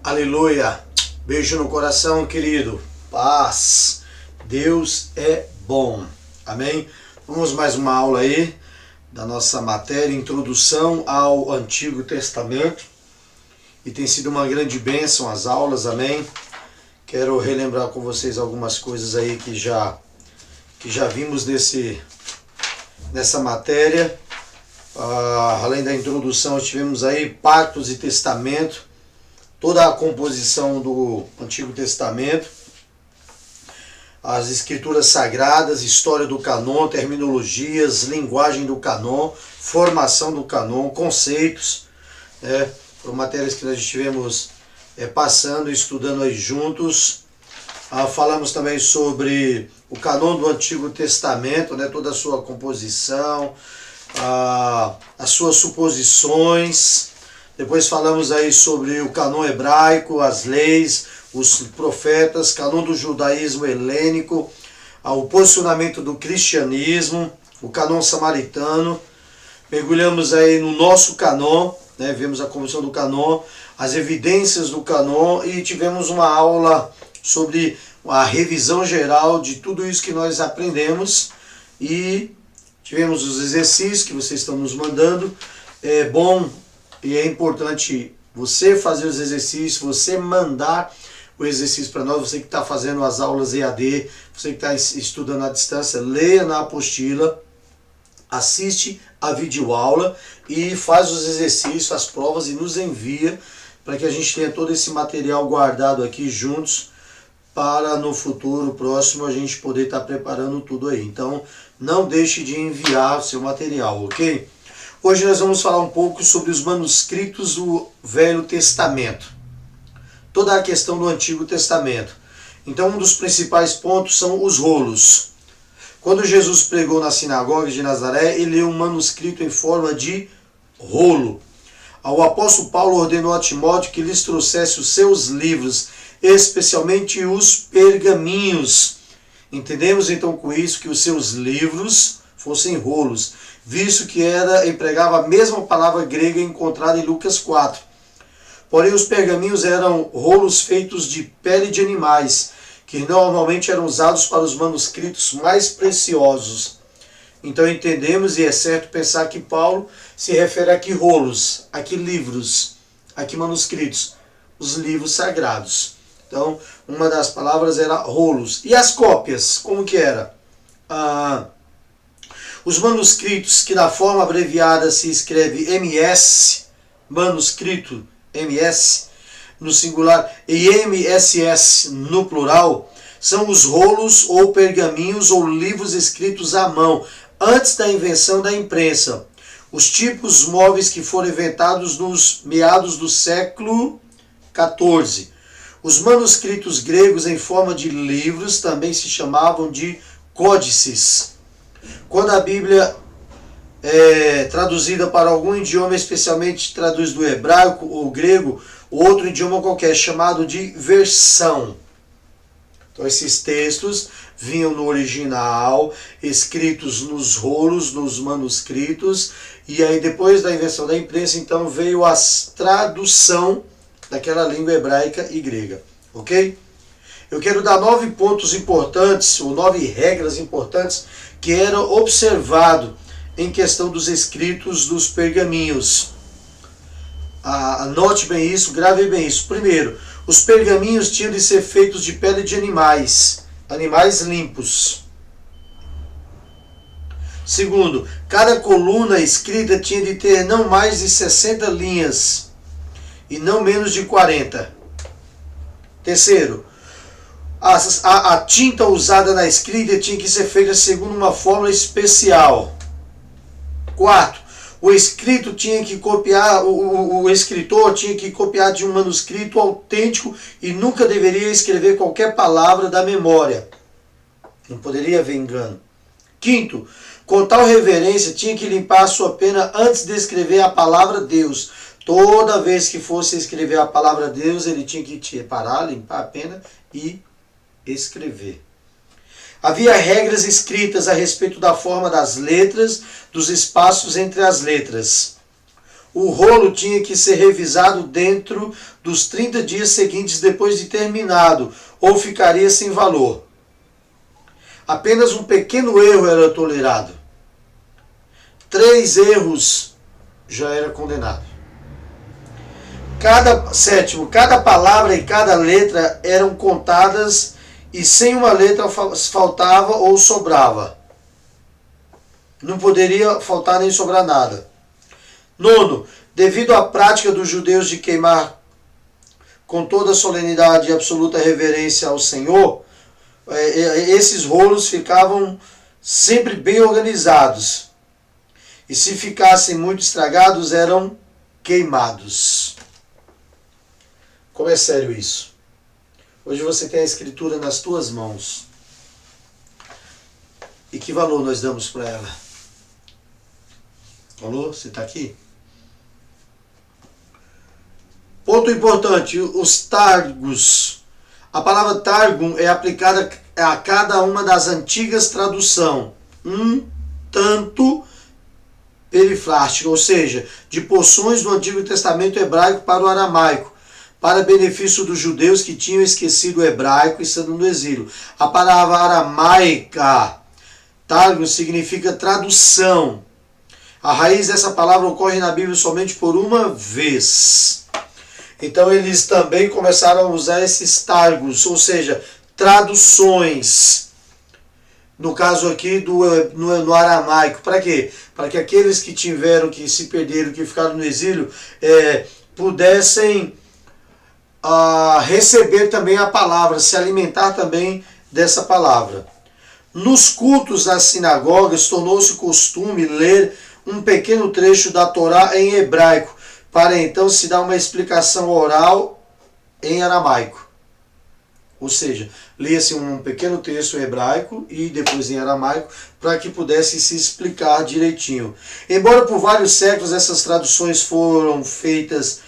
Aleluia. Beijo no coração, querido. Paz. Deus é bom. Amém? Vamos mais uma aula aí da nossa matéria, Introdução ao Antigo Testamento. E tem sido uma grande bênção as aulas, amém? Quero relembrar com vocês algumas coisas aí que já vimos nessa matéria. Além da introdução, tivemos aí Pactos e Testamento, toda a composição do Antigo Testamento, as escrituras sagradas, história do canon, terminologias, linguagem do canon, formação do canon, conceitos, foram matérias que nós estivemos passando, estudando aí juntos. Falamos também sobre o canon do Antigo Testamento, toda a sua composição, as suas suposições. Depois falamos aí sobre o canon hebraico, as leis, os profetas, canon do judaísmo helênico, o posicionamento do cristianismo, o canon samaritano. Mergulhamos aí no nosso canon, vimos a composição do canon, as evidências do canon e tivemos uma aula sobre a revisão geral de tudo isso que nós aprendemos e tivemos os exercícios que vocês estão nos mandando. É bom e é importante você fazer os exercícios, você mandar o exercício para nós, você que está fazendo as aulas EAD, você que está estudando à distância, leia na apostila, assiste a videoaula e faz os exercícios, as provas e nos envia para que a gente tenha todo esse material guardado aqui juntos para no futuro próximo a gente poder estar preparando tudo aí. Então não deixe de enviar o seu material, ok? Hoje nós vamos falar um pouco sobre os manuscritos do Velho Testamento. Toda a questão do Antigo Testamento. Então um dos principais pontos são os rolos. Quando Jesus pregou na sinagoga de Nazaré, ele leu um manuscrito em forma de rolo. O apóstolo Paulo ordenou a Timóteo que lhes trouxesse os seus livros, especialmente os pergaminhos. Entendemos então com isso que os seus livros fossem rolos, visto que empregava a mesma palavra grega encontrada em Lucas 4. Porém, os pergaminhos eram rolos feitos de pele de animais, que normalmente eram usados para os manuscritos mais preciosos. Então entendemos, e é certo pensar que Paulo se refere aqui rolos, aqui livros, aqui manuscritos, os livros sagrados. Então, uma das palavras era rolos. E as cópias, como que era? Os manuscritos, que na forma abreviada se escreve MS, manuscrito, MS, no singular, e MSS no plural, são os rolos ou pergaminhos ou livros escritos à mão, antes da invenção da imprensa. Os tipos móveis que foram inventados nos meados do século XIV. Os manuscritos gregos em forma de livros também se chamavam de códices. Quando a Bíblia é traduzida para algum idioma, especialmente traduz do hebraico ou grego, ou outro idioma qualquer, chamado de versão. Então esses textos vinham no original, escritos nos rolos, nos manuscritos, e aí depois da invenção da imprensa, então veio a tradução daquela língua hebraica e grega, ok? Eu quero dar 9 pontos importantes, ou 9 regras importantes, que eram observados em questão dos escritos dos pergaminhos. Anote bem isso, grave bem isso. Primeiro, os pergaminhos tinham de ser feitos de pele de animais limpos. Segundo, cada coluna escrita tinha de ter não mais de 60 linhas e não menos de 40. Terceiro, a tinta usada na escrita tinha que ser feita segundo uma fórmula especial. Quarto, o escritor tinha que copiar de um manuscrito autêntico e nunca deveria escrever qualquer palavra da memória. Não poderia haver engano. Quinto, com tal reverência tinha que limpar a sua pena antes de escrever a palavra Deus. Toda vez que fosse escrever a palavra Deus, ele tinha que parar, limpar a pena e escrever. Havia regras escritas a respeito da forma das letras, dos espaços entre as letras. O rolo tinha que ser revisado dentro dos 30 dias seguintes depois de terminado, ou ficaria sem valor. Apenas um pequeno erro era tolerado. 3 erros já era condenado. Cada palavra e cada letra eram contadas e sem uma letra faltava ou sobrava. Não poderia faltar nem sobrar nada. 9. Devido à prática dos judeus de queimar com toda solenidade e absoluta reverência ao Senhor, esses rolos ficavam sempre bem organizados. E se ficassem muito estragados, eram queimados. Como é sério isso? Hoje você tem a Escritura nas tuas mãos. E que valor nós damos para ela? Alô? Você está aqui? Ponto importante, os targos. A palavra targum é aplicada a cada uma das antigas traduções. Um tanto perifrástica, ou seja, de porções do Antigo Testamento hebraico para o aramaico, para benefício dos judeus que tinham esquecido o hebraico e estando no exílio. A palavra aramaica, targum, significa tradução. A raiz dessa palavra ocorre na Bíblia somente por uma vez. Então eles também começaram a usar esses targos, ou seja, traduções. No caso aqui no aramaico. Para quê? Para que aqueles que se perderam, que ficaram no exílio, pudessem receber também a palavra, se alimentar também dessa palavra. Nos cultos das sinagogas, tornou-se costume ler um pequeno trecho da Torá em hebraico, para então se dar uma explicação oral em aramaico. Ou seja, lia-se um pequeno texto em hebraico e depois em aramaico, para que pudesse se explicar direitinho. Embora por vários séculos essas traduções foram feitas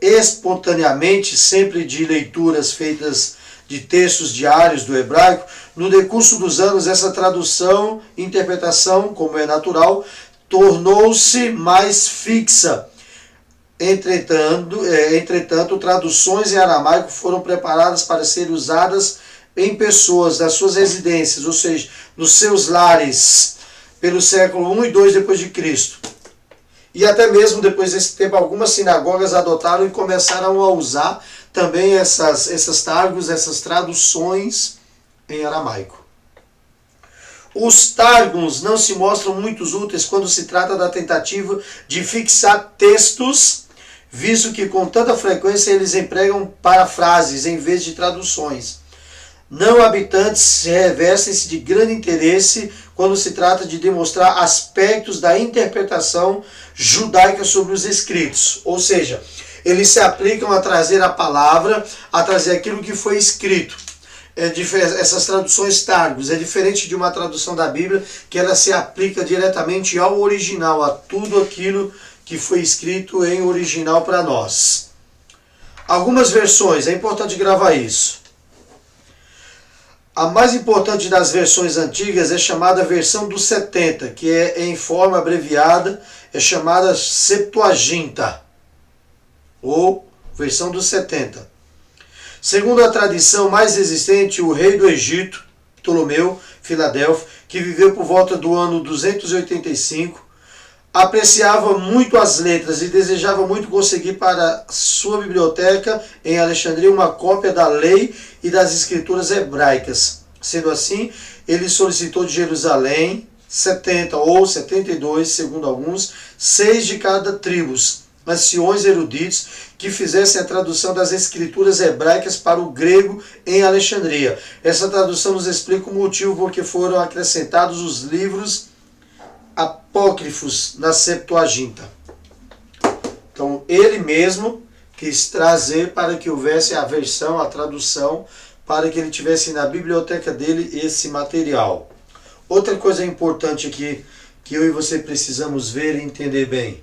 espontaneamente, sempre de leituras feitas de textos diários do hebraico, no decurso dos anos essa tradução e interpretação, como é natural, tornou-se mais fixa. Entretanto, traduções em aramaico foram preparadas para serem usadas em pessoas, nas suas residências, ou seja, nos seus lares, pelo século 1 e 2 depois de Cristo. E até mesmo depois desse tempo, algumas sinagogas adotaram e começaram a usar também essas targos, essas traduções em aramaico. Os targums não se mostram muito úteis quando se trata da tentativa de fixar textos, visto que com tanta frequência eles empregam parafrases em vez de traduções. Não habitantes revestem-se de grande interesse quando se trata de demonstrar aspectos da interpretação judaica sobre os escritos. Ou seja, eles se aplicam a trazer a palavra, a trazer aquilo que foi escrito. Essas traduções targos é diferente de uma tradução da Bíblia, que ela se aplica diretamente ao original, a tudo aquilo que foi escrito em original para nós. Algumas versões, é importante gravar isso. A mais importante das versões antigas é chamada versão dos 70, que é em forma abreviada, é chamada Septuaginta, ou versão dos 70. Segundo a tradição mais existente, o rei do Egito, Ptolomeu Filadelfo, que viveu por volta do ano 285, apreciava muito as letras e desejava muito conseguir para sua biblioteca em Alexandria uma cópia da lei e das escrituras hebraicas. Sendo assim, ele solicitou de Jerusalém 70 ou 72, segundo alguns, 6 de cada tribo, anciões eruditos que fizessem a tradução das escrituras hebraicas para o grego em Alexandria. Essa tradução nos explica o motivo por que foram acrescentados os livros apócrifos na Septuaginta. Então, ele mesmo quis trazer para que houvesse a versão, a tradução, para que ele tivesse na biblioteca dele esse material. Outra coisa importante aqui, que eu e você precisamos ver e entender bem.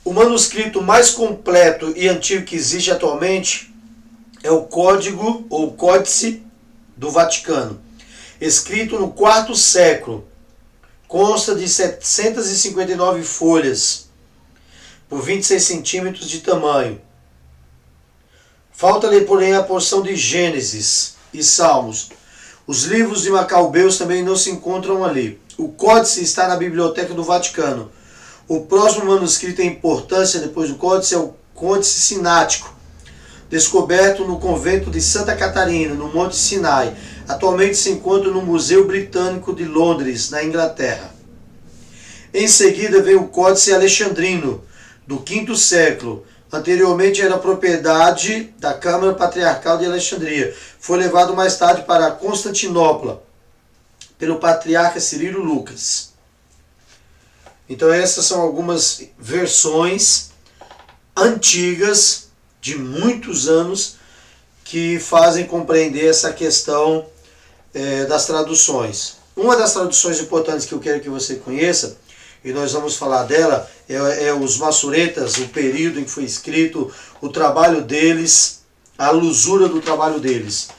O manuscrito mais completo e antigo que existe atualmente é o Código ou Códice do Vaticano, escrito no 4º século, consta de 759 folhas, por 26 centímetros de tamanho. Falta-lhe, porém, a porção de Gênesis e Salmos. Os livros de Macabeus também não se encontram ali. O Códice está na Biblioteca do Vaticano. O próximo manuscrito em importância depois do Códice é o Códice Sinático, descoberto no convento de Santa Catarina, no Monte Sinai. Atualmente se encontra no Museu Britânico de Londres, na Inglaterra. Em seguida vem o Códice Alexandrino, do V século. Anteriormente era propriedade da Câmara Patriarcal de Alexandria. Foi levado mais tarde para Constantinopla, pelo patriarca Cirilo Lucas. Então essas são algumas versões antigas, de muitos anos, que fazem compreender essa questão das traduções. Uma das traduções importantes que eu quero que você conheça, e nós vamos falar dela, é os Massoretas, o período em que foi escrito, o trabalho deles, a lusura do trabalho deles.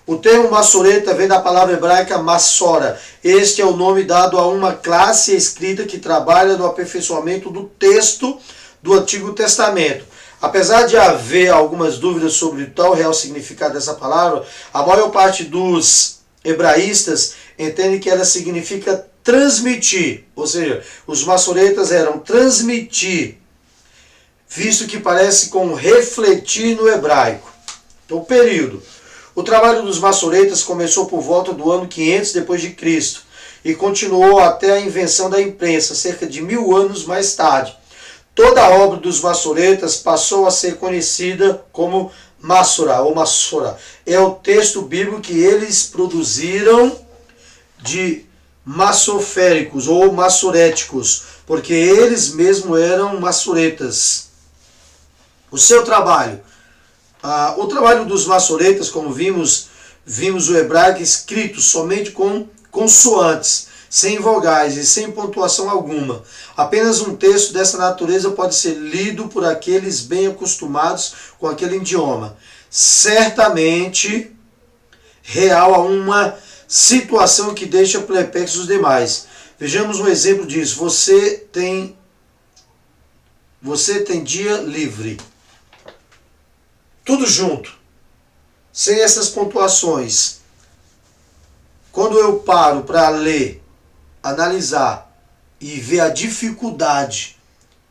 O termo Massoreta vem da palavra hebraica Massora. Este é o nome dado a uma classe escrita que trabalha no aperfeiçoamento do texto do Antigo Testamento. Apesar de haver algumas dúvidas sobre o tal real significado dessa palavra, a maior parte dos hebraístas entende que ela significa transmitir, ou seja, os massoretas eram transmitir, visto que parece com refletir no hebraico. Então, o período. O trabalho dos massoretas começou por volta do ano 500 depois de Cristo e continuou até a invenção da imprensa, cerca de 1000 anos mais tarde. Toda a obra dos massoretas passou a ser conhecida como Massora ou Massora. É o texto bíblico que eles produziram de massoféricos ou massoréticos, porque eles mesmos eram massoretas. O seu trabalho. O trabalho dos massoretas, como vimos o hebraico escrito somente com consoantes, sem vogais e sem pontuação alguma. Apenas um texto dessa natureza pode ser lido por aqueles bem acostumados com aquele idioma. Certamente real a uma situação que deixa perplexos os demais. Vejamos um exemplo disso. Você tem dia livre. Tudo junto. Sem essas pontuações. Quando eu paro para ler, analisar e ver a dificuldade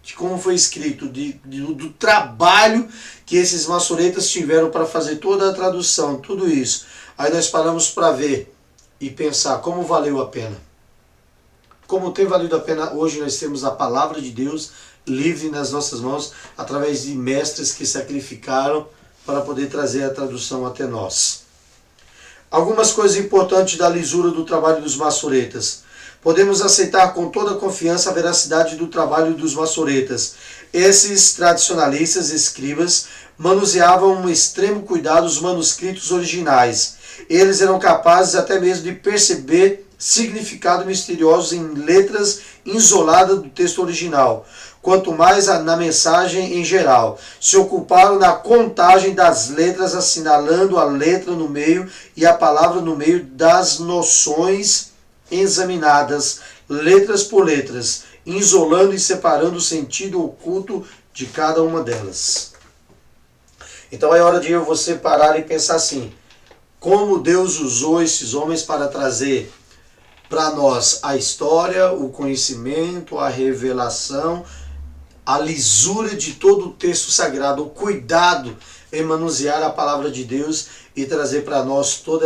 de como foi escrito, do trabalho que esses massoretas tiveram para fazer toda a tradução, tudo isso. Aí nós paramos para ver e pensar como valeu a pena. Como tem valido a pena hoje nós temos a palavra de Deus livre nas nossas mãos, através de mestres que sacrificaram para poder trazer a tradução até nós. Algumas coisas importantes da lisura do trabalho dos massoretas. Podemos aceitar com toda confiança a veracidade do trabalho dos massoretas. Esses tradicionalistas escribas manuseavam com extremo cuidado os manuscritos originais. Eles eram capazes até mesmo de perceber significados misteriosos em letras isoladas do texto original, quanto mais na mensagem em geral. Se ocuparam na contagem das letras, assinalando a letra no meio e a palavra no meio das noções examinadas, letras por letras, isolando e separando o sentido oculto de cada uma delas. Então é hora de você parar e pensar assim: como Deus usou esses homens para trazer para nós a história, o conhecimento, a revelação, a lisura de todo o texto sagrado, o cuidado em manusear a palavra de Deus e trazer para nós todo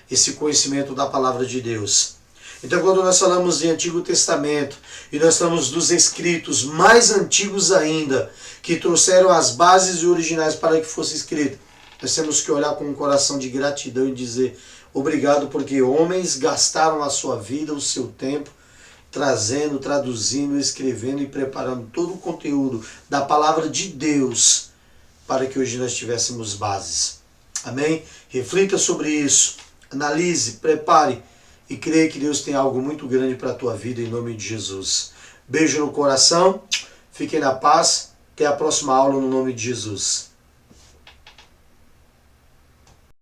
esse conhecimento da palavra de Deus. Então, quando nós falamos de Antigo Testamento e nós falamos dos escritos mais antigos ainda, que trouxeram as bases e originais para que fosse escrito, nós temos que olhar com um coração de gratidão e dizer: obrigado, porque homens gastaram a sua vida, o seu tempo, trazendo, traduzindo, escrevendo e preparando todo o conteúdo da palavra de Deus para que hoje nós tivéssemos bases. Amém? Reflita sobre isso, analise, prepare e creia que Deus tem algo muito grande para a tua vida em nome de Jesus. Beijo no coração, fiquem na paz, até a próxima aula no nome de Jesus.